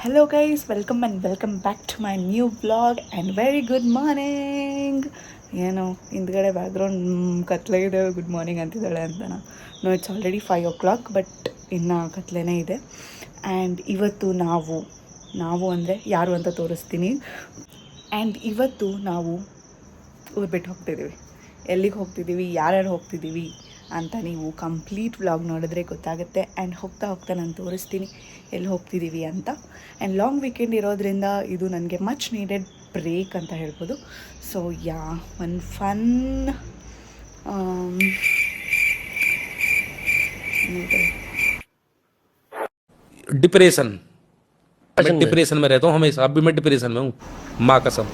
Hello guys, welcome back to my new vlog and very good morning. ಏನು ಹಿಂದ್ಗಡೆ background ಕತ್ಲಾಗಿದೆ good morning ಅಂತಿದ್ದಾಳೆ ಅಂತನಾ. No it's already 5 o'clock but ಇನ್ನು ಕತ್ಲೇನೇ ಇದೆ. ಆ್ಯಂಡ್ ಇವತ್ತು ನಾವು ಅಂದರೆ ಯಾರು ಅಂತ ತೋರಿಸ್ತೀನಿ. ಆ್ಯಂಡ್ ಇವತ್ತು ನಾವು ಊರು ಬಿಟ್ಟು ಹೋಗ್ತಿದ್ದೀವಿ. ಎಲ್ಲಿಗೆ ಹೋಗ್ತಿದ್ದೀವಿ, ಯಾರ್ಯಾರು ಹೋಗ್ತಿದ್ದೀವಿ ಅಂತ ನೀವು ಕಂಪ್ಲೀಟ್ ವ್ಲಾಗ್ ನೋಡಿದ್ರೆ ಗೊತ್ತಾಗುತ್ತೆ. ಆ್ಯಂಡ್ ಹೋಗ್ತಾ ನಾನು ತೋರಿಸ್ತೀನಿ ಎಲ್ಲಿ ಹೋಗ್ತಿದ್ದೀವಿ ಅಂತ. ಆ್ಯಂಡ್ ಲಾಂಗ್ ವೀಕೆಂಡ್ ಇರೋದ್ರಿಂದ ಇದು ನನಗೆ ಮಚ್ ನೀಡೆಡ್ ಬ್ರೇಕ್ ಅಂತ ಹೇಳ್ಬೋದು. ಸೊ ಯಾ ಒಂದು ಫನ್ डिप्रेशन मैं डिप्रेशन में रहता हूँ हमेशा. अभी मैं डिप्रेशन में हूँ, माँ कसम.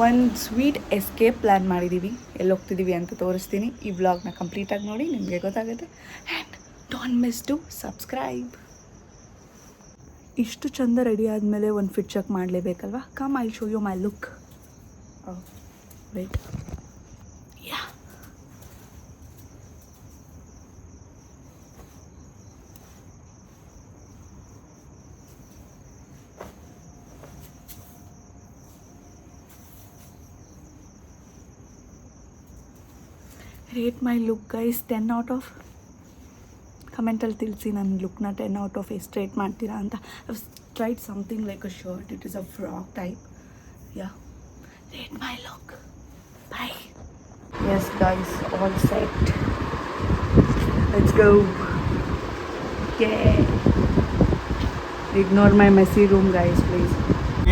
ಒಂದು ಸ್ವೀಟ್ ಎಸ್ಕೇಪ್ ಪ್ಲ್ಯಾನ್ ಮಾಡಿದ್ದೀವಿ. ಎಲ್ಲಿ ಹೋಗ್ತಿದ್ದೀವಿ ಅಂತ ತೋರಿಸ್ತೀನಿ. ಈ ವ್ಲಾಗ್ನ ಕಂಪ್ಲೀಟಾಗಿ ನೋಡಿ ನಿಮಗೆ ಗೊತ್ತಾಗುತ್ತೆ. And don't miss to subscribe. ಇಷ್ಟು ಚಂದ ರೆಡಿ ಆದಮೇಲೆ ಒಂದು ಫಿಟ್ ಚೆಕ್ ಮಾಡಲೇಬೇಕಲ್ವಾ. Come I show you my look. Wait, ya rate my look guys. 10 out of ಕಮೆಂಟಲ್ಲಿ ತಿಳಿಸಿ ನನ್ನ ಲುಕ್ನ 10 out of ಎಷ್ಟು ರೇಟ್ ಮಾಡ್ತೀರಾ ಅಂತ. I tried something like a shirt, it is a frock type. Ya, rate my look. Bye. Yes guys, all set. Let's go. Ignore my messy room guys please.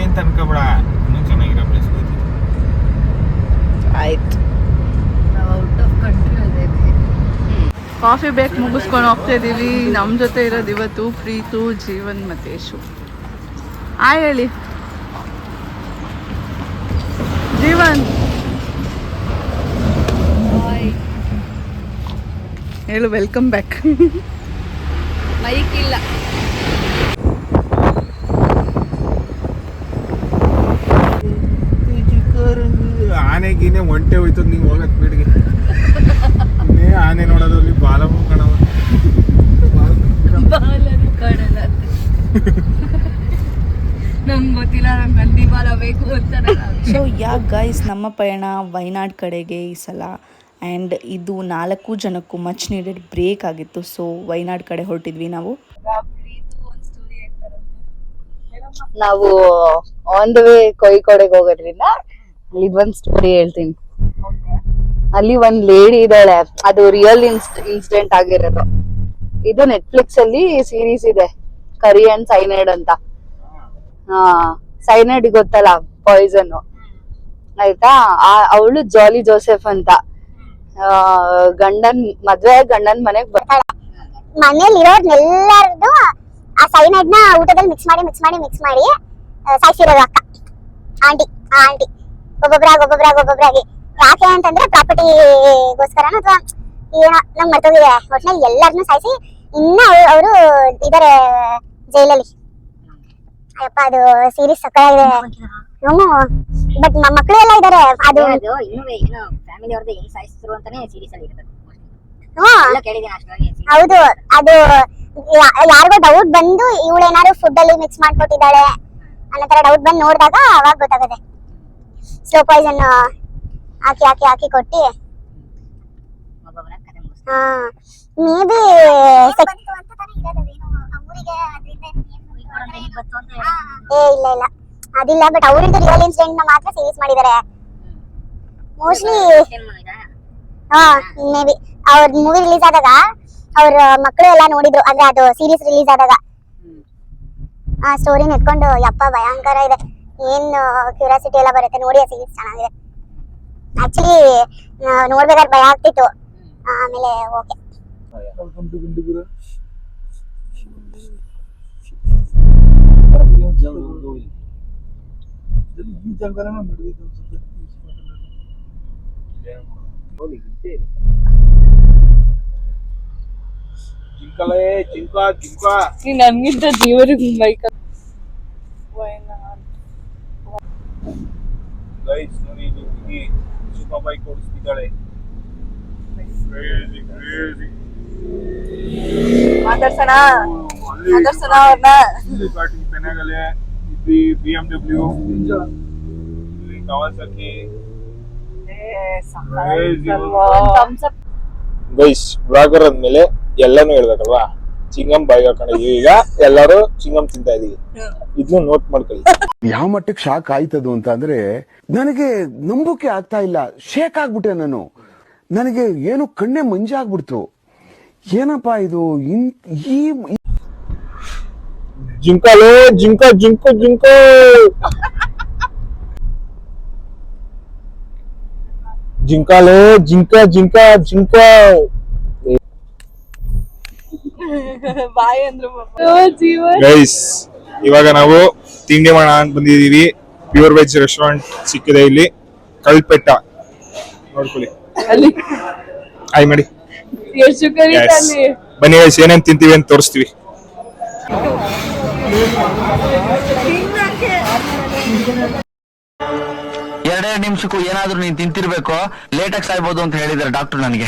ಏನು ತನ್ಕೋಬೇಡ, ಇನ್ನೂ ಚೆನ್ನಾಗಿರೋ place ಹೋಗ್ತೀವಿ. ಆಯ್ತು, coffee ಬೇಕ್ ಮುಗಿಸ್ಕೊಂಡು ಹೋಗ್ತಾಯಿದ್ದೀವಿ. ನಮ್ಮ ಜೊತೆ ಇರೋದು ಇವತ್ತು ಪ್ರೀತು, ಜೀವನ್ ಮತ್ತು ಯಶು. ಹೇಳಿ ಜೀವನ್. ಹೇಳು ವೆಲ್ಕಮ್ ಬ್ಯಾಕ್. ಮೈಕ್ ಇಲ್ಲ. ಆನೆ ಗೀನೆ ಒಂಟೆ ಹೋಯ್ತು ನೀವು ಹೋಗಕ್ ಬಿಡಿಗೆ. ಆನೆ ನೋಡೋದ್ರಲ್ಲಿ ಬಾಲ ಕಣವ. ನಂಗೆ ಗೊತ್ತಿಲ್ಲ, ನಂಗೆ ನಂದಿ ಬಾಲ ಬೇಕು ಅಂತಾರೆ. ಸೊ ಯಾ ಗೈಸ್, ನಮ್ಮ ಪಯಣ ವಯನಾಡ್ ಕಡೆಗೆ ಈ ಸಲ. ಆ್ಯಂಡ್ ಇದು 4 ಜನಕ್ಕೂ ಮಚ್ ನೀಡೆಡ್ ಬ್ರೇಕ್ ಆಗಿತ್ತು. ಸೊ ವಯನಾಡ್ ಕಡೆ ಹೊರಟಿದ್ವಿ ನಾವು. ನಾವು ಆನ್ ದ ವೇ ಕೋಯಿಕೋಡೆಗೆ ಹೋಗೋದ್ರಿಂದ ಇದೊಂದು ಸ್ಟೋರಿ ಹೇಳ್ತೀನಿ. ಅಲ್ಲಿ ಒಂದ್ ಲೇಡಿ ಇದ್ದಾಳೆ, ಅದು ರಿಯಲ್ ಇನ್ಸಿಡೆಂಟ್ ಆಗಿರೋದು. ಇದು ನೆಟ್ಫ್ಲಿಕ್ಸ್ ಅಲ್ಲಿ ಸೀರೀಸ್ ಇದೆ, ಕರಿ ಅಂಡ್ ಸೈನೈಡ್ ಅಂತ. ಸೈನೈಡ್ ಗೊತ್ತಲ್ಲ, ಪಾಯ್ಸನ್. ಆಯ್ತಾ, ಅವಳು ಜಾಲಿ ಜೋಸೆಫ್ ಅಂತ. ಗಂಡನ್ ಮನೆಗ್ ಬರ್ತಾಳೆ. ಮನೇಲಿ ಇರೋರ್ನೆಲ್ಲಾರ್ದು ಆ ಸೈನೈಡ್ ನ ಊಟದಲ್ಲಿ ಮಿಕ್ಸ್ ಮಾಡಿ ಸಾಯಿಸಿರೋದು ಅಕ್ಕ, ಆಂಟಿ ಒಬ್ಬೊಬ್ರಾಗಿ. ಯಾಕೆ ಅಂತಂದ್ರೆ ಪ್ರಾಪರ್ಟಿಗೋಸ್ಕರನ ಅಥವಾ ಏನೋ ನಂಗೆ ಮರ್ತೋಗಿದೆ. ಒಟ್ನಲ್ಲಿ ಎಲ್ಲಾರನ್ನೂ ಸಾಯಿಸಿ ಇನ್ನ ಅವರು ಇದಾರೆ ಜೈಲಲ್ಲಿ. ಅಯ್ಯಪ್ಪ, ಅದು ಸೀರೀಸ್ ಸಕ್ಕತ್ತಾಗಿದೆ. ಬಟ್ ಮಕ್ಕಳು ಎಲ್ಲ ಇದಾರೆ. ಅದು ಹೌದು, ಅದು ಯಾರಿಗೋ ಡೌಟ್ ಬಂದು ಇವಳೇನಾದ್ರು ಫುಡ್ ಅಲ್ಲಿ ಮಿಕ್ಸ್ ಮಾಡ್ಕೊಟ್ಟಿದ್ದಾಳೆ ಅನ್ನೋ ತರ ಡೌಟ್ ಬಂದು ನೋಡಿದಾಗ ಅವಾಗ ಗೊತ್ತಾಗುತ್ತೆ. ಸ್ಲೋ ಪಾಯ್ಸನ್ ಹಾಕಿ ಕೊಟ್ಟಿ. ಮೇ ಬಿ ಇಲ್ಲ ಅದಿಲ್ಲ. ಬಟ್ ಅವ್ರದ್ದು ರಿಯಲ್ ಇನ್ಸಿಡೆಂಟ್ ನ ಮಾತ್ರ ಸೀರೀಸ್ ಮಾಡಿದ್ದಾರೆ ಮೋಸ್ಟ್ಲಿ. ಮೇ ಬಿ ಅವ್ರ ಮೂವಿ ರಿಲೀಸ್ ಆದಾಗ ಅವ್ರ ಮಕ್ಕಳು ಎಲ್ಲ ನೋಡಿದ್ರು. ಅಂದ್ರೆ ಅದು ಸೀರೀಸ್ ರಿಲೀಸ್ ಆದಾಗ ಆ ಸ್ಟೋರಿ ನೆತ್ಕೊಂಡು ಯಪ್ಪ ಭಯಂಕರ ಇದೆ. ಏನ್ ಕ್ಯೂರಿಯಾಸಿಟಿ ಎಲ್ಲ ಬರುತ್ತೆ ನೋಡಿ. ಆ ಸೀರೀಸ್ ಚೆನ್ನಾಗಿದೆ. ಆಕ್ಚುಲಿ ನೋಡ್ಬೇಕಾದ್ರೆ ಭಯ ಆಗ್ತಿತ್ತು, ಆಮೇಲೆ ಓಕೆ. ನನ್ಗಿಂತ ಜೀವನಿಗೆ ಬೈಕ್ ಗೈಸ್ ನೋಡಿ, ಈ ಸೂಪರ್ ಬೈಕ್ ಓಡಿಸ್ತಿದ್ದಾಳೆ. ಮಾತಾಡ್ಸೋಣ. ಇಲ್ಲಿ ಪಾಟಿ ಪೆನಗಲೆ, ಇಲ್ಲಿ BMW, ಇಲ್ಲಿ ಕವಾಸಕಿ. ಗೈಸ್ ಬ್ಲಾಗರ್ ಅಂದ್ಮೇಲೆ ಎಲ್ಲಾನು ಹೇಳ್ಬೇಕಲ್ವಾ. ಚಿಂಗಮ್ ಬಾಯಿಗೆ ಹಾಕೊಂಡಿದೀವಿ, ಈಗ ಎಲ್ಲಾರು ಚಿಂಗಮ್ ತಿಂತಾ ಇದೀವಿ. ಇದನ್ನು ನೋಟ್ ಮಾಡ್ಕೊಳ್ಳಿ. ಯಾವ ಮಟ್ಟಕ್ಕೆ ಶಾಕ್ ಆಯ್ತದು ಅಂತ ಅಂದ್ರೆ ನನಗೆ ನಂಬೋಕೆ ಆಗ್ತಾ ಇಲ್ಲ. ಶೇಕ್ ಆಗ್ಬಿಟ್ಟೆ ನಾನು. ನನಗೆ ಏನು ಕಣ್ಣೆ ಮಂಜಾಗ್ಬಿಡ್ತು. ಏನಪ್ಪಾ ಇದು ಈ ಜಿಂಕಾಲು ಜಿಂಕ ಜಿಂಕು ಜಿಂಕು ಜಿಂಕಾಲು ಜಿಂಕ ಜಿಂಕ ಜಿಂಕ. ಗೈಸ್ ಇವಾಗ ನಾವು ತಿಂಡಿ ಮಾಡೋಣ ಅಂತ ಬಂದಿದೀವಿ. ಪ್ಯೂರ್ ವೆಜ್ ರೆಸ್ಟೋರೆಂಟ್ ಸಿಕ್ಕಿದೆ ಇಲ್ಲಿ ಕಲ್ಪೆಟ್ಟ, ನೋಡ್ಕೊಳ್ಳಿ. ಆಯ್ ಮಾಡಿ. Yes. ಬನ್ನಿ ಗೈಸ್, ಏನೇನ್ ತಿಂತೀವಿ ಅಂತ ತೋರಿಸ್ತೀವಿ. ಎರಡೇ ನಿಮಿಷಕ್ಕೂ ಏನಾದ್ರೂ ನೀನ್ ತಿಂತಿರ್ಬೇಕು, ಲೇಟಾಗಿ ಸಾಯ್ಬೋದು ಅಂತ ಹೇಳಿದಾರೆ ಡಾಕ್ಟರ್ ನನಗೆ.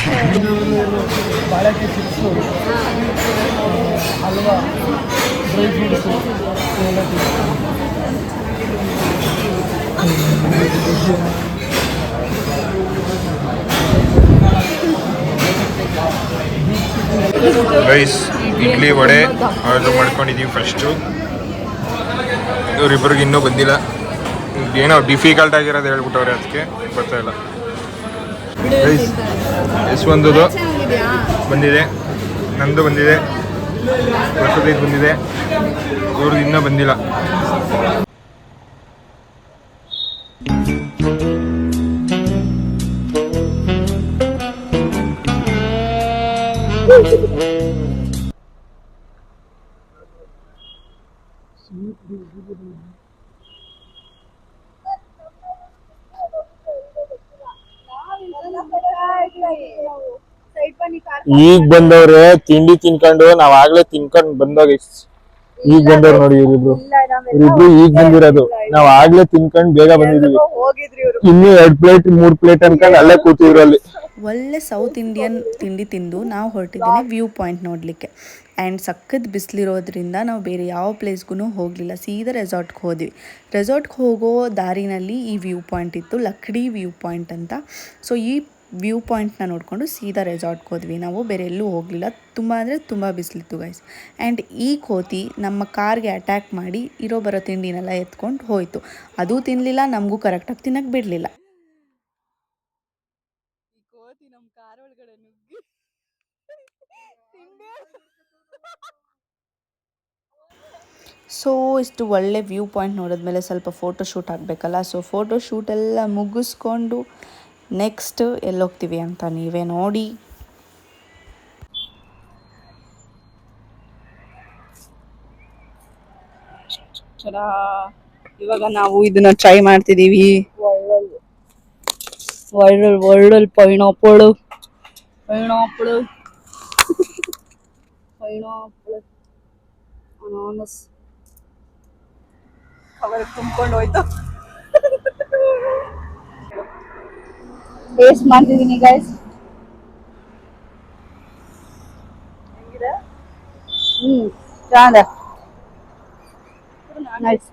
ಗೈಸ್ ಇಡ್ಲಿ ವಡೆ ಆರ್ಡರ್ ಮಾಡ್ಕೊಂಡಿದೀವಿ ಫಸ್ಟು. ಇವ್ರಿಬ್ರಿಗೆ ಇನ್ನೂ ಬಂದಿಲ್ಲ. ಏನೋ ಡಿಫಿಕಲ್ಟ್ ಆಗಿರೋದು ಹೇಳ್ಬಿಟ್ಟವ್ರೆ, ಅದಕ್ಕೆ ಬರ್ತಾ ಇಲ್ಲ. ಗೈಸ್ ಯಶವಂತದು ಬಂದಿದೆ, ನಂದು ಬಂದಿದೆ, ಪ್ರಸಾದಿಗೆ ಬಂದಿದೆ, ಇವ್ರದ್ದು ಇನ್ನೂ ಬಂದಿಲ್ಲ. ಈಗ ಬಂದವ್ರೆ ತಿಂಡಿ ತಿನ್ಕೊಂಡು, ನಾವ್ ಆಗ್ಲೇ ತಿನ್ಕೊಂಡ್ ಬಂದಾಗ ಈಗ ಬಂದವ್ರು ನೋಡಿ ಇವ್ರಿಬ್ರು ಈಗ ಬಂದಿರೋದು. ನಾವ್ ಆಗ್ಲೇ ತಿನ್ಕೊಂಡ್ ಬೇಗ ಬಂದಿದೀವಿ. ಇನ್ನು 2 ಪ್ಲೇಟ್ 3 ಪ್ಲೇಟ್ ಅನ್ಕೊಂಡು ಅಲ್ಲೇ ಕೂತಿದ್ರು ಅಲ್ಲಿ. ಒಳ್ಳೆ ಸೌತ್ ಇಂಡಿಯನ್ ತಿಂಡಿ ತಿಂದು ನಾವು ಹೊರಟಿದ್ದೀನಿ ವ್ಯೂ ಪಾಯಿಂಟ್ ನೋಡಲಿಕ್ಕೆ. ಆ್ಯಂಡ್ ಸಖತ್ ಬಿಸಿಲಿರೋದ್ರಿಂದ ನಾವು ಬೇರೆ ಯಾವ ಪ್ಲೇಸ್ಗೂ ಹೋಗಲಿಲ್ಲ, ಸೀದಾ ರೆಸಾರ್ಟ್ಗೆ ಹೋದ್ವಿ. ರೆಸಾರ್ಟ್ಗೆ ಹೋಗೋ ದಾರಿನಲ್ಲಿ ಈ ವ್ಯೂ ಪಾಯಿಂಟ್ ಇತ್ತು, ಲಕ್ಡಿ ವ್ಯೂ ಪಾಯಿಂಟ್ ಅಂತ. ಸೊ ಈ ವ್ಯೂ ಪಾಯಿಂಟ್ನ ನೋಡಿಕೊಂಡು ಸೀದಾ ರೆಸಾರ್ಟ್ಗೆ ಹೋದ್ವಿ. ನಾವು ಬೇರೆ ಎಲ್ಲೂ ಹೋಗಲಿಲ್ಲ, ತುಂಬ ಅಂದರೆ ತುಂಬ ಬಿಸಿಲಿತ್ತು ಗೈಸ್. ಆ್ಯಂಡ್ ಈ ಕೋತಿ ನಮ್ಮ ಕಾರ್ಗೆ ಅಟ್ಯಾಕ್ ಮಾಡಿ ಇರೋ ಬರೋ ತಿಂಡಿನೆಲ್ಲ ಎತ್ಕೊಂಡು ಹೋಯಿತು. ಅದು ತಿನ್ನಲಿಲ್ಲ, ನಮಗೂ ಕರೆಕ್ಟಾಗಿ ತಿನ್ನಕ್ಕೆ ಬಿಡಲಿಲ್ಲ. ಸೊ ಇಷ್ಟು ಒಳ್ಳೆ ವ್ಯೂ ಪಾಯಿಂಟ್ ನೋಡಿದ್ಮೇಲೆ ಸ್ವಲ್ಪ ಫೋಟೋಶೂಟ್ ಆಗಬೇಕಲ್ಲ. ಸೊ ಫೋಟೋಶೂಟೆಲ್ಲ ಮುಗಿಸ್ಕೊಂಡು ನೆಕ್ಸ್ಟ್ ಎಲ್ಲೋಗ್ತೀವಿ ಅಂತ ನೀವೇ ನೋಡಿ. ಇವಾಗ ನಾವು ಇದನ್ನ ಟ್ರೈ ಮಾಡ್ತಿದೀವಿ. ಒಳ್ಳೊಳ್ಳೆ ಪೈನಾಪಲ್ ಅನಾನಸ್ ಕವರ್ ತುಂಬ್ಕೊಂಡು ಹೋಯ್ತು. ಟೇಸ್ಟ್ ಮಾಡ್ತಿದ್ದೀನಿ ಗೈಸ್. ಹೆಂಗಿದೆ? ಚೆನ್ನಾಗಿದೆ, ನೈಸ್.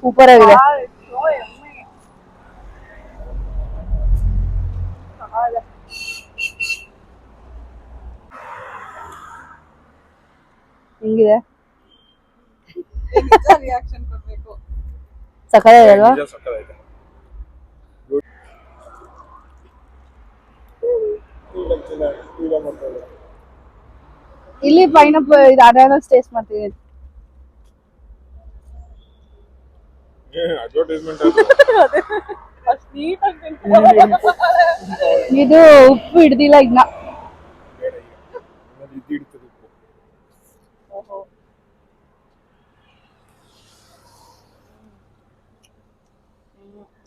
ಸೂಪರ್ ಆಗಿದೆ. ಹೆಂಗಿದೆ? ರಿಯಾಕ್ಷನ್ ಕೊಡ್ಬೇಕು. ಸಕ್ಕತ್ತಾಗಿದೆ ಅಲ್ವಾ? ಇಲ್ಲಿ ಪೈನಾಪಲ್ ಇದು ಅನಾನಸ್ ಟೇಸ್ಟ್ ಮಾಡ್ತಿದ್ದೀನಿ. ಇದು ಉಪ್ಪು ಹಿಡ್ದಿಲ್ಲ ಇನ್ನ.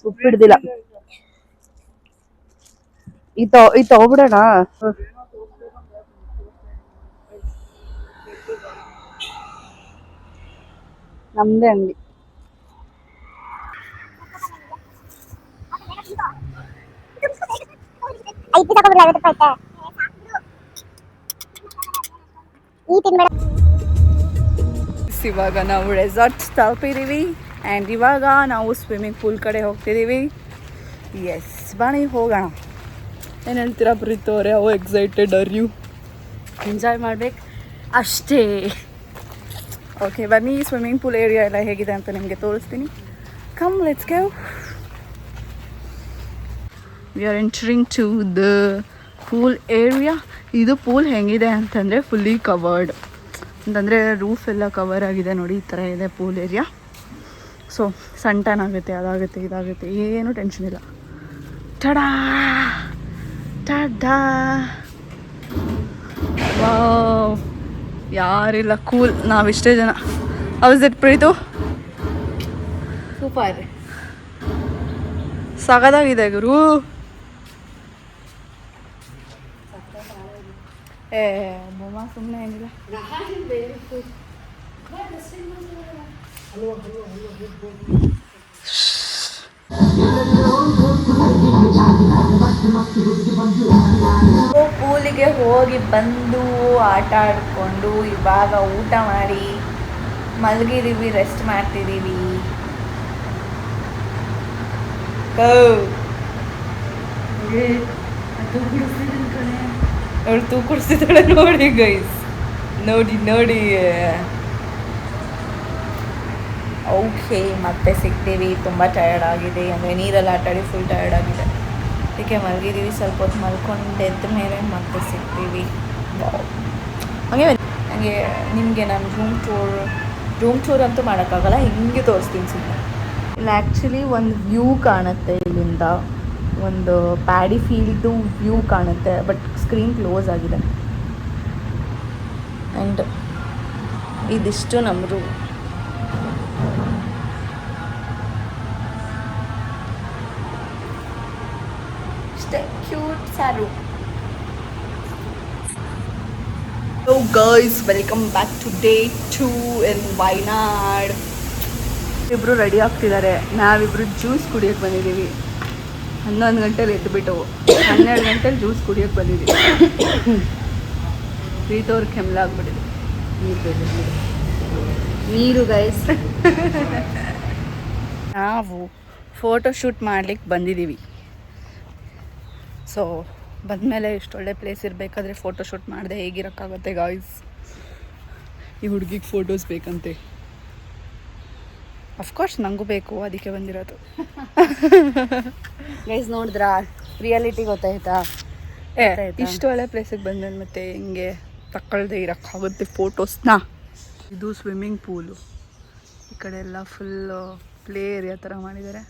ಉಪ್ಪು ಹಿಡ್ದಿಲ್ಲ. ಇದು ತಗೋಬಿಡೋಣ. ನಮ್ದೇ ಅಂಗಡಿ. 5 ಪೀಸ್ ಹಾಕೋಬಿಡ್ಲ 50 ರೂಪಾಯಿ ಈ ತಿನ್ಬೇಡ. ಇವಾಗ ನಾವು ರೆಸಾರ್ಟ್ ತಲುಪಿದ್ದೀವಿ ಆ್ಯಂಡ್ ಇವಾಗ ನಾವು ಸ್ವಿಮ್ಮಿಂಗ್ ಪೂಲ್ ಕಡೆ ಹೋಗ್ತಿದ್ದೀವಿ. ಎಸ್ ಬನ್ನಿ ಹೋಗೋಣ. ಏನು ಹೇಳ್ತೀರಾ ಪ್ರೀತು ಅವರೇ? ಅವು ಎಕ್ಸೈಟೆಡ್ ಆರ್ ಯು? ಎಂಜಾಯ್ ಮಾಡ್ಬೇಕು ಅಷ್ಟೇ. ಓಕೆ ಬನ್ನಿ, ಸ್ವಿಮ್ಮಿಂಗ್ ಪೂಲ್ ಏರಿಯಾ ಎಲ್ಲ ಹೇಗಿದೆ ಅಂತ ನಿಮಗೆ ತೋರಿಸ್ತೀನಿ. Come let's go. We are entering to the pool area. ಇದು ಪೂಲ್ ಹೆಂಗಿದೆ ಅಂತಂದರೆ ಫುಲ್ಲಿ ಕವರ್ಡ್, ಅಂತಂದರೆ ರೂಫ್ ಎಲ್ಲ ಕವರ್ ಆಗಿದೆ ನೋಡಿ. ಈ ಥರ ಇದೆ ಪೂಲ್ ಏರಿಯಾ. ಸೊ ಸನ್ ಟ್ಯಾನ್ ಆಗುತ್ತೆ, ಅದಾಗುತ್ತೆ, ಇದಾಗುತ್ತೆ, ಏನೂ ಟೆನ್ಷನ್ ಇಲ್ಲ. ಟಡಾ ಟಡಾ, ವಾವ್, ಯಾರಿಲ್ಲ, ಕೂಲ್, ನಾವಿಷ್ಟೇ ಜನ. How's it Preethu? ಸೂಪರ್. ಸಗದಾಗಿದೆ ಗುರು. ಏ ಬೊಮ್ಮ ಸುಮ್ಮನೆ ಏನಿಲ್ಲ. ಪೂಲಿಗೆ ಹೋಗಿ ಬಂದು ಆಟ ಆಡಿಕೊಂಡು ಇವಾಗ ಊಟ ಮಾಡಿ ಮಲಗಿದ್ದೀವಿ, ರೆಸ್ಟ್ ಮಾಡ್ತಿದ್ದೀವಿ. ಅವಳು ತೂ ಕುಡಿಸಿದಾಳೆ ನೋಡಿ ಗೈಸ್, ನೋಡಿ ನೋಡಿ. ಓಕೆ ಮತ್ತೆ ಸಿಗ್ತೀವಿ. ತುಂಬ ಟಯರ್ಡ್ ಆಗಿದೆ, ಅಂದರೆ ನೀರಲ್ಲಿ ಆಟಾಡಿ ಫುಲ್ ಟಯರ್ಡ್ ಆಗಿದೆ, ಅದಕ್ಕೆ ಮಲಗಿದ್ದೀವಿ. ಸ್ವಲ್ಪ ಹೊತ್ತು ಮಲ್ಕೊಂಡು ಎದ್ದ ಮೇಲೆ ಮತ್ತೆ ಸಿಗ್ತೀವಿ. ಹಾಗೆ ನಿಮಗೆ ನಾನು ರೂಮ್ ಟೂರ್ ಅಂತೂ ಮಾಡೋಕ್ಕಾಗಲ್ಲ, ಹಿಂಗೆ ತೋರಿಸ್ತೀನಿ ಸುಮ್ಮನೆ. ಇಲ್ಲಿ ಆ್ಯಕ್ಚುಲಿ ಒಂದು ವ್ಯೂ ಕಾಣುತ್ತೆ, ಇಲ್ಲಿಂದ ಒಂದು ಪ್ಯಾಡಿ ಫೀಲ್ಡ್ದು ವ್ಯೂ ಕಾಣುತ್ತೆ, ಬಟ್ ಸ್ಕ್ರೀನ್ ಕ್ಲೋಸ್ ಆಗಿದೆ. ಆ್ಯಂಡ್ ಇದಿಷ್ಟು ನಮ್ಮ ರೂಮ್. ಇಷ್ಟೇ ಕ್ಯೂಟ್ ಸಾರು. So guys, welcome back to day 2 in Wayanad. ಇಬ್ಬರು ರೆಡಿ ಆಗ್ತಿದ್ದಾರೆ, ನಾವಿಬ್ಬರು ಜ್ಯೂಸ್ ಕುಡಿಯೋಕ್ಕೆ ಬಂದಿದ್ದೀವಿ. 11 ಗಂಟೆಲಿ ಎದ್ದುಬಿಟ್ಟು 12 ಗಂಟೆಲಿ ಜ್ಯೂಸ್ ಕುಡಿಯೋಕ್ಕೆ ಬಂದಿದ್ದೀವಿ. ಪ್ರೀತವ್ರ ಕೆಮ್ಮಲ ಆಗ್ಬಿಟ್ಟಿದೆ. ನೀರು ಗೈಸ್. ನಾವು ಫೋಟೋ ಶೂಟ್ ಮಾಡ್ಲಿಕ್ಕೆ ಬಂದಿದ್ದೀವಿ. ಸೊ ಬಂದಮೇಲೆ ಇಷ್ಟೊಳ್ಳೆ ಪ್ಲೇಸ್ ಇರಬೇಕಾದ್ರೆ ಫೋಟೋ ಶೂಟ್ ಮಾಡಿದೆ ಹೇಗಿರೋಕ್ಕಾಗುತ್ತೆ ಗಾಯ್ಸ್? ಈ ಹುಡುಗಿಗೆ ಫೋಟೋಸ್ ಬೇಕಂತೆ. ಅಫ್ಕೋರ್ಸ್ ನನಗೂ ಬೇಕು, ಅದಕ್ಕೆ ಬಂದಿರೋದು. ಗೈಸ್ ನೋಡಿದ್ರಾ, ರಿಯಾಲಿಟಿ ಗೊತ್ತಾಯ್ತಾ? ಇಷ್ಟು ಒಳ್ಳೆ ಪ್ಲೇಸಿಗೆ ಬಂದ್ಮೇಲೆ ಮತ್ತೆ ಹಿಂಗೆ ತಗೊಳ್ದೆ ಇರೋಕ್ಕಾಗುತ್ತೆ ಫೋಟೋಸ್ನ. ಇದು ಸ್ವಿಮ್ಮಿಂಗ್ ಪೂಲು. ಈ ಕಡೆ ಎಲ್ಲ ಫುಲ್ಲು ಪ್ಲೇ ಏರಿಯಾ ಥರ ಮಾಡಿದ್ದಾರೆ.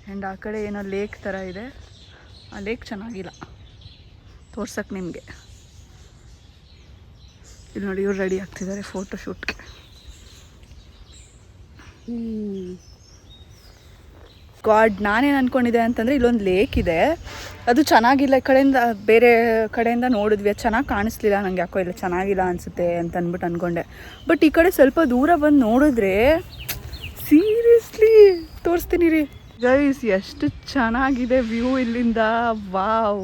ಆ್ಯಂಡ್ ಆ ಕಡೆ ಏನೋ ಲೇಕ್ ಥರ ಇದೆ. ಆ ಲೇಕ್ ಚೆನ್ನಾಗಿಲ್ಲ ತೋರ್ಸಕ್ಕೆ ನಿಮಗೆ. ಇಲ್ಲಿ ನೋಡಿ, ಇವ್ರು ರೆಡಿ ಆಗ್ತಿದ್ದಾರೆ ಫೋಟೋ ಶೂಟ್ಗೆ. ಗಾಡ್, ನಾನೇನು ಅಂದ್ಕೊಂಡಿದ್ದೆ ಅಂತಂದರೆ ಇಲ್ಲೊಂದು ಲೇಕ್ ಇದೆ, ಅದು ಚೆನ್ನಾಗಿಲ್ಲ. ಈ ಕಡೆಯಿಂದ ಬೇರೆ ಕಡೆಯಿಂದ ನೋಡಿದ್ವಿ, ಅದು ಚೆನ್ನಾಗಿ ಕಾಣಿಸ್ಲಿಲ್ಲ ನನಗೆ. ಯಾಕೋ ಇಲ್ಲ ಚೆನ್ನಾಗಿಲ್ಲ ಅನಿಸುತ್ತೆ ಅಂತ ಅಂದ್ಬಿಟ್ಟು ಅಂದ್ಕೊಂಡೆ. ಬಟ್ ಈ ಕಡೆ ಸ್ವಲ್ಪ ದೂರ ಬಂದು ನೋಡಿದ್ರೆ ಸೀರಿಯಸ್ಲಿ ತೋರಿಸ್ತೀನಿ ರೀ ಗೈಸ್, ಎಷ್ಟು ಚೆನ್ನಾಗಿದೆ ವ್ಯೂ ಇಲ್ಲಿಂದ. ವಾವ್,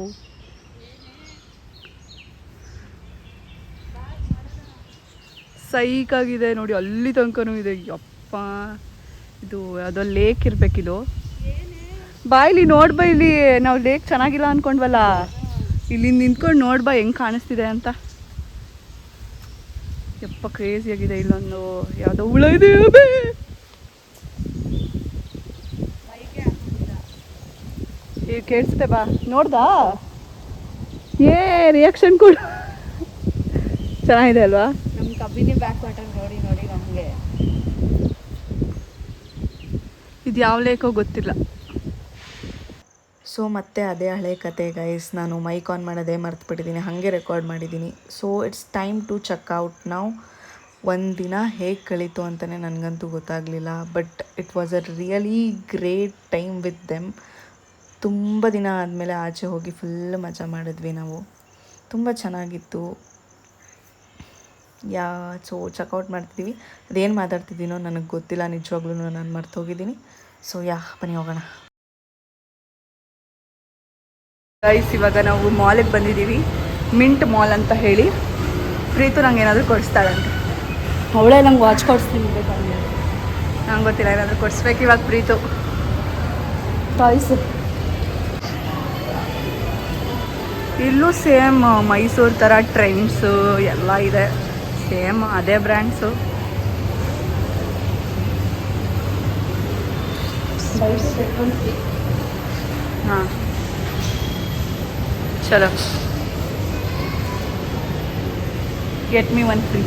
ಸೈಕಾಗಿದೆ ನೋಡಿ, ಅಲ್ಲಿ ತನಕನೂ ಇದೆ. ಯಪ್ಪ, ಇದು ಯಾವುದೋ ಲೇಕ್ ಇರಬೇಕಿದು. ಇಲ್ಲಿ ನೋಡ್ಬಾ, ಇಲ್ಲಿ ನಾವು ಲೇಕ್ ಚೆನ್ನಾಗಿಲ್ಲ ಅಂದ್ಕೊಂಡ್ವಲ್ಲ, ಇಲ್ಲಿ ನಿಂತ್ಕೊಂಡು ನೋಡ್ಬಾ ಹೆಂಗೆ ಕಾಣಿಸ್ತಿದೆ ಅಂತ. ಯಪ್ಪ ಕ್ರೇಜಿಯಾಗಿದೆ. ಇಲ್ಲೊಂದು ಯಾವುದೋ ಹುಳ ಇದೆ. ಕೇಳಿಸುತ್ತೆ, ಬಾ ನೋಡ್ದಾ? ರಿಯಾಕ್ಷನ್ ಕೊಡು. ಚೆನ್ನಾಗಿದೆ ಅಲ್ವಾ? ನಮ್ಮ ಕಬ್ಬಿನಿ ಬ್ಯಾಕ್ ವಾಟರ್ ನೋಡಿ ನೋಡಿ ನಮಗೆ ಇದು ಯಾವ ಲೇಕೋ ಗೊತ್ತಿಲ್ಲ. ಸೊ ಮತ್ತೆ ಅದೇ ಹಳೆ ಕತೆ ಗೈಸ್, ನಾನು ಮೈಕ್ ಆನ್ ಮಾಡೋದೇ ಮರ್ತುಬಿಟ್ಟಿದ್ದೀನಿ, ಹಾಗೆ ರೆಕಾರ್ಡ್ ಮಾಡಿದ್ದೀನಿ. So it's time to check out ನಾವು. ಒಂದು ದಿನ ಹೇಗೆ ಕಳೀತು ಅಂತಲೇ ನನಗಂತೂ ಗೊತ್ತಾಗಲಿಲ್ಲ, but it was a really great time with them. ತುಂಬ ದಿನ ಆದಮೇಲೆ ಆಚೆ ಹೋಗಿ ಫುಲ್ ಮಜಾ ಮಾಡಿದ್ವಿ ನಾವು, ತುಂಬ ಚೆನ್ನಾಗಿತ್ತು. ಸೊ ಚೆಕ್ಔಟ್ ಮಾಡ್ತಿದ್ದೀವಿ. ಅದೇನು ಮಾತಾಡ್ತಿದ್ದೀನೋ ನನಗೆ ಗೊತ್ತಿಲ್ಲ, ನಿಜವಾಗ್ಲೂ ನಾನು ಮರ್ತೋಗಿದ್ದೀನಿ. ಸೊ ಬನ್ನಿ ಹೋಗೋಣ. ಗೈಸ್ ಇವಾಗ ನಾವು ಮಾಲಿಗೆ ಬಂದಿದ್ದೀವಿ, ಮಿಂಟ್ ಮಾಲ್ ಅಂತ ಹೇಳಿ. ಪ್ರೀತು ನಂಗೆ ಏನಾದರೂ ಕೊಡಿಸ್ತಾಳಂತೆ. ಅವಳೇ ನಂಗೆ ವಾಚ್ ಕೊಡಿಸ್ತೀನಿ ಬೇಕಂದ್ರೆ ನಂಗೆ ಗೊತ್ತಿಲ್ಲ, ಏನಾದರೂ ಕೊಡಿಸ್ಬೇಕು ಇವಾಗ ಪ್ರೀತು. ಟಾಯ್ಸು ಇಲ್ಲೂ ಸೇಮ್ ಮೈಸೂರು ಥರ ಟ್ರೆಂಡ್ಸು ಎಲ್ಲ ಇದೆ, ಸೇಮ್ ಅದೇ ಬ್ರ್ಯಾಂಡ್ಸು. ಹಾಂ ಚಲೋ, ಗೆಟ್ ಮೀ ಒನ್ ಫ್ರೀ.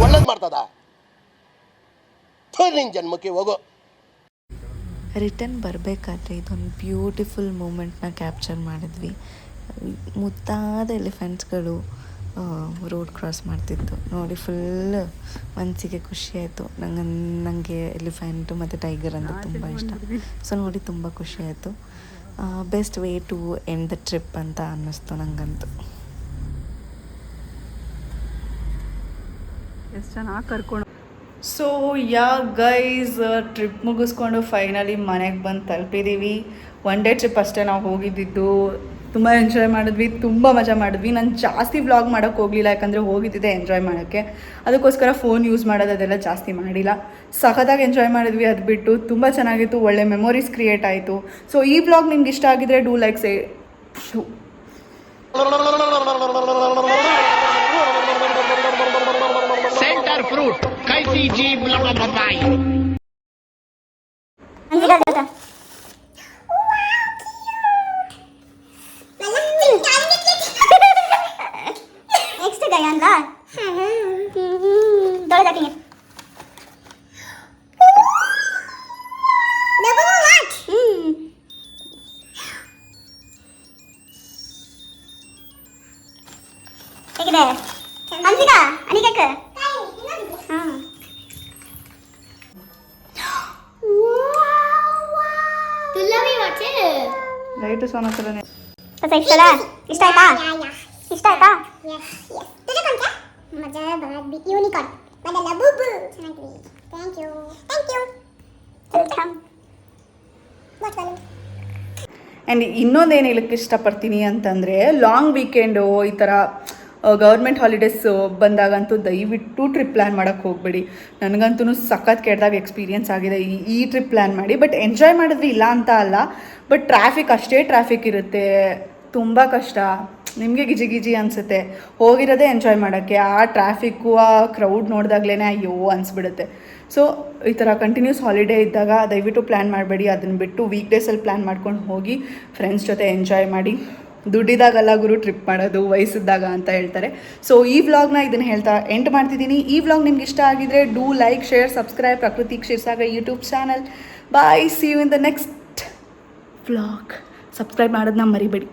ಒಳ್ಳೇದು ಮಾಡ್ತದ ನಿನ್ ಜನ್ಮಕ್ಕೆ ಹೋಗೋ. ರಿಟರ್ನ್ ಬರಬೇಕಾದ್ರೆ ಇದೊಂದು ಬ್ಯೂಟಿಫುಲ್ ಮೂಮೆಂಟ್ನ ಕ್ಯಾಪ್ಚರ್ ಮಾಡಿದ್ವಿ. ಮುದ್ದಾದ ಎಲಿಫೆಂಟ್ಸ್ಗಳು ರೋಡ್ ಕ್ರಾಸ್ ಮಾಡ್ತಿತ್ತು ನೋಡಿ, ಫುಲ್ ಮನಸ್ಸಿಗೆ ಖುಷಿಯಾಯಿತು. ನನಗೆ ಎಲಿಫೆಂಟು ಮತ್ತು ಟೈಗರ್ ಅಂದರೆ ತುಂಬ ಇಷ್ಟ. ಸೊ ನೋಡಿ ತುಂಬ ಖುಷಿಯಾಯಿತು. Best way to end the trip ಅಂತ ಅನ್ನಿಸ್ತು ನನಗಂತೂ. ಎಷ್ಟು ಚೆನ್ನಾಗಿ ಕರ್ಕೊಂಡು. ಸೊ ಯಾ ಗೈಸ್, ಟ್ರಿಪ್ ಮುಗಿಸ್ಕೊಂಡು ಫೈನಲಿ ಮನೆಗೆ ಬಂದು ತಲುಪಿದ್ದೀವಿ. ಒನ್ ಡೇ ಟ್ರಿಪ್ ಅಷ್ಟೇ ನಾವು ಹೋಗಿದ್ದಿದ್ದು. ತುಂಬ ಎಂಜಾಯ್ ಮಾಡಿದ್ವಿ, ತುಂಬ ಮಜಾ ಮಾಡಿದ್ವಿ. ನಾನು ಜಾಸ್ತಿ ವ್ಲಾಗ್ ಮಾಡೋಕ್ಕೆ ಹೋಗಲಿಲ್ಲ, ಯಾಕಂದರೆ ಹೋಗಿದ್ದಿದ್ದೆ ಎಂಜಾಯ್ ಮಾಡೋಕ್ಕೆ. ಅದಕ್ಕೋಸ್ಕರ ಫೋನ್ ಯೂಸ್ ಮಾಡೋದು ಅದೆಲ್ಲ ಜಾಸ್ತಿ ಮಾಡಿಲ್ಲ. ಸಖತ್ತಾಗಿ ಎಂಜಾಯ್ ಮಾಡಿದ್ವಿ. ಅದು ಬಿಟ್ಟು ತುಂಬ ಚೆನ್ನಾಗಿತ್ತು, ಒಳ್ಳೆ ಮೆಮೊರೀಸ್ ಕ್ರಿಯೇಟ್ ಆಯಿತು. ಸೊ ಈ ವ್ಲಾಗ್ ನಿಮ್ಗೆ ಇಷ್ಟ ಆಗಿದ್ರೆ ಡೂ ಲೈಕ್ ಸೇ ಸೆಂಟರ್ ಫ್ರೂಟ್ ಕೈಸಿ ಜೀಬ್ ಲಬಾಯಿ. ನೆಕ್ಸ್ಟ್ ಗಯಾನ್ಲ ದೊಡ್ಡದಾಗಿ ಹೇಗಿದೆ ಹಂಸಿಕಾ ಅನಿಕಕ್ಕ ಲೈಟು ಸೋನಸಲನೇ ಇಷ್ಟ ಆಯ್ತಾ? ಇಷ್ಟ ಆಯ್ತಾ? ಯೂನಿಕಾರ್ನ್ ಅದೆಲ್ಲ ಬೂಬು ಚೆನ್ನಾಗಿದೆ. Thank you welcome. ಆ್ಯಂಡ್ ಇನ್ನೊಂದೇನು ಹೇಳಕ್ಕೆ ಇಷ್ಟಪಡ್ತೀನಿ ಅಂತಂದರೆ, ಲಾಂಗ್ ವೀಕೆಂಡು ಈ ಥರ ಗೌರ್ಮೆಂಟ್ ಹಾಲಿಡೇಸ್ ಬಂದಾಗಂತೂ ದಯವಿಟ್ಟು ಟ್ರಿಪ್ ಪ್ಲ್ಯಾನ್ ಮಾಡೋಕ್ಕೆ ಹೋಗಬೇಡಿ. ನನಗಂತೂ ಸಖತ್ ಕೆಟ್ಟದಾಗ ಎಕ್ಸ್ಪೀರಿಯನ್ಸ್ ಆಗಿದೆ ಈ ಟ್ರಿಪ್ ಪ್ಲ್ಯಾನ್ ಮಾಡಿ. ಬಟ್ ಎಂಜಾಯ್ ಮಾಡಿದ್ವಿ, ಇಲ್ಲ ಅಂತ ಅಲ್ಲ. ಬಟ್ ಅಷ್ಟೇ ಟ್ರಾಫಿಕ್ ಇರುತ್ತೆ, ತುಂಬ ಕಷ್ಟ. ನಿಮಗೆ ಗಿಜಿ ಅನಿಸುತ್ತೆ. ಹೋಗಿರೋದೇ ಎಂಜಾಯ್ ಮಾಡೋಕ್ಕೆ, ಆ ಟ್ರಾಫಿಕ್ಕು ಆ ಕ್ರೌಡ್ ನೋಡಿದಾಗ್ಲೇ ಅಯ್ಯೋ ಅನಿಸ್ಬಿಡುತ್ತೆ. ಸೊ ಈ ಥರ ಕಂಟಿನ್ಯೂಸ್ ಹಾಲಿಡೇ ಇದ್ದಾಗ ದಯವಿಟ್ಟು ಪ್ಲ್ಯಾನ್ ಮಾಡಬೇಡಿ. ಅದನ್ನು ಬಿಟ್ಟು ವೀಕ್ ಡೇಸಲ್ಲಿ ಪ್ಲ್ಯಾನ್ ಮಾಡ್ಕೊಂಡು ಹೋಗಿ ಫ್ರೆಂಡ್ಸ್ ಜೊತೆ ಎಂಜಾಯ್ ಮಾಡಿ. ದುಡ್ಡಿದಾಗಲ್ಲ ಗುರು ಟ್ರಿಪ್ ಮಾಡೋದು, ವಯಸ್ಸಿದ್ದಾಗ ಅಂತ ಹೇಳ್ತಾರೆ. ಸೊ ಈ ವ್ಲಾಗ್ನ ಇದನ್ನು ಹೇಳ್ತಾ ಎಂಡ್ ಮಾಡ್ತಿದ್ದೀನಿ. ಈ ವ್ಲಾಗ್ ನಿಮ್ಗೆ ಇಷ್ಟ ಆಗಿದ್ರೆ do like, share, subscribe Prakruti Kshirsagar YouTube channel. Bye, see you in the next vlog. Subscribe ಮಾಡೋದನ್ನ ಮರಿಬೇಡಿ.